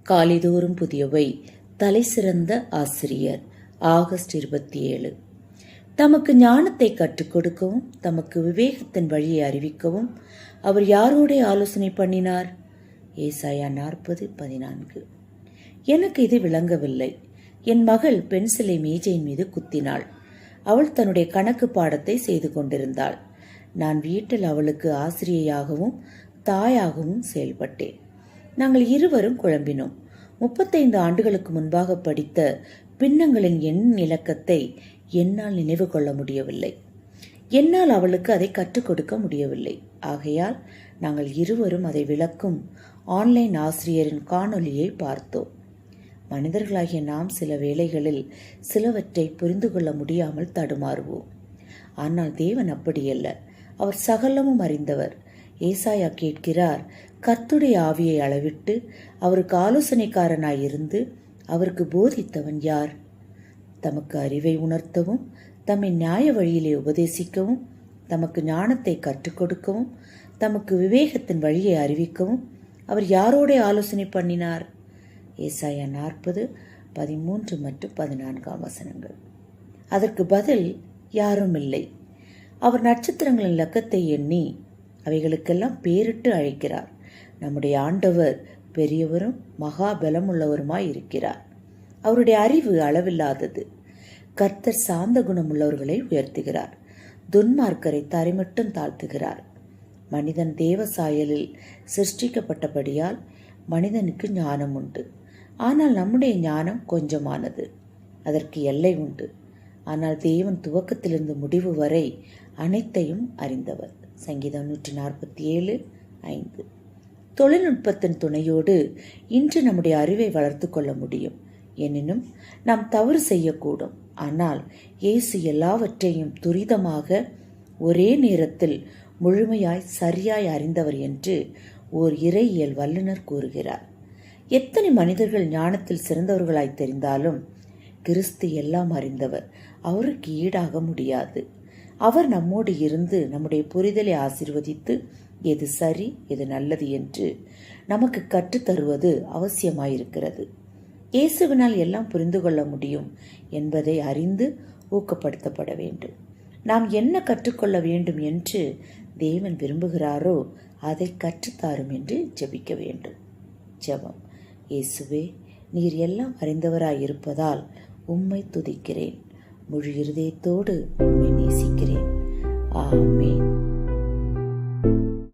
காலைதோறும் புதியவை. தலைசிறந்த ஆசிரியர். ஆகஸ்ட் 27. தமக்கு ஞானத்தை கற்றுக் கொடுக்கவும் தமக்கு விவேகத்தின் வழியை அறிவிக்கவும் அவர் யாரோட ஆலோசனை பண்ணினார்? ஏசாயா 40:14. எனக்கு இது விளங்கவில்லை. என் மகள் பென்சிலை மேஜையின் மீது குத்தினாள். அவள் தன்னுடைய கணக்கு பாடத்தை செய்து கொண்டிருந்தாள். நான் வீட்டில் அவளுக்கு ஆசிரியையாகவும் தாயாகவும் செயல்பட்டேன். நாங்கள் இருவரும் குழம்பினோம். 35 ஆண்டுகளுக்கு முன்பாக படித்த பின்னங்களின் எண் இலக்கத்தை என்னால் நினைவு கொள்ள முடியவில்லை. என்னால் அவளுக்கு அதை கற்றுக் கொடுக்க முடியவில்லை. ஆகையால் நாங்கள் இருவரும் அதை விளக்கும் ஆன்லைன் ஆசிரியரின் காணொலியை பார்த்தோம். மனிதர்களாகிய நாம் சில வேளைகளில் சிலவற்றை புரிந்து கொள்ள முடியாமல் தடுமாறுவோம். ஆனால் தேவன் அப்படியல்ல. அவர் சகலமும் அறிந்தவர். ஏசாயா கேட்கிறார், கர்த்தருடைய ஆவியை அளவிட்டு அவருக்கு ஆலோசனைக்காரனாயிருந்து அவருக்கு போதித்தவன் யார்? தமக்கு அறிவை உணர்த்தவும் தம்மை நியாய வழியிலே உபதேசிக்கவும் தமக்கு ஞானத்தை கற்றுக் கொடுக்கவும் தமக்கு விவேகத்தின் வழியை அறிவிக்கவும் அவர் யாரோட ஆலோசனை பண்ணினார்? ஏசாயா 40:13 மற்றும் 14 அதற்கு பதில் யாரும் இல்லை. அவர் நட்சத்திரங்களின் இலக்கத்தை எண்ணி அவைகளுக்கெல்லாம் பேரிட்டு அழைக்கிறார். நம்முடைய ஆண்டவர் பெரியவரும் மகா பலமுள்ளவருமாய் இருக்கிறார். அவருடைய அறிவு அளவில்லாதது. கர்த்தர் சாந்த குணமுள்ளவர்களை உயர்த்துகிறார், துன்மார்க்கரை தரைமட்டும் தாழ்த்துகிறார். மனிதன் தேவ சாயலில் சிருஷ்டிக்கப்பட்டபடியால் மனிதனுக்கு ஞானம் உண்டு. ஆனால் நம்முடைய ஞானம் கொஞ்சமானது. அதற்கு எல்லை உண்டு. ஆனால் தேவன் துவக்கத்திலிருந்து முடிவு வரை அனைத்தையும் அறிந்தவர். சங்கீதம் 147:5. தொழில்நுட்பத்தின் துணையோடு இன்று நம்முடைய அறிவை வளர்த்து கொள்ள முடியும். எனினும் நாம் தவறு செய்யக்கூடும். ஆனால் இயேசு எல்லாவற்றையும் துரிதமாக ஒரே நேரத்தில் முழுமையாய் சரியாய் அறிந்தவர் என்று ஓர் இறையியல் வல்லுநர் கூறுகிறார். எத்தனை மனிதர்கள் ஞானத்தில் சிறந்தவர்களாய் தெரிந்தாலும் கிறிஸ்து எல்லாம் அறிந்தவர். அவருக்கு ஈடாக முடியாது. அவர் நம்மோடு இருந்து நம்முடைய புரிதலை ஆசீர்வதித்து எது சரி எது நல்லது என்று நமக்கு கற்றுத்தருவது அவசியமாயிருக்கிறது. இயேசுவினால் எல்லாம் புரிந்து கொள்ள முடியும் என்பதை அறிந்து ஊக்கப்படுத்தப்பட வேண்டும். நாம் என்ன கற்றுக்கொள்ள வேண்டும் என்று தேவன் விரும்புகிறாரோ அதை கற்றுத்தாரும் என்று ஜெபிக்க வேண்டும். ஜெபம். இயேசுவே, நீர் எல்லாம் அறிந்தவராயிருப்பதால் உம்மை துதிக்கிறேன். முழு இருதயத்தோடு உம்மை நேசிக்கிறேன். ஆமென்.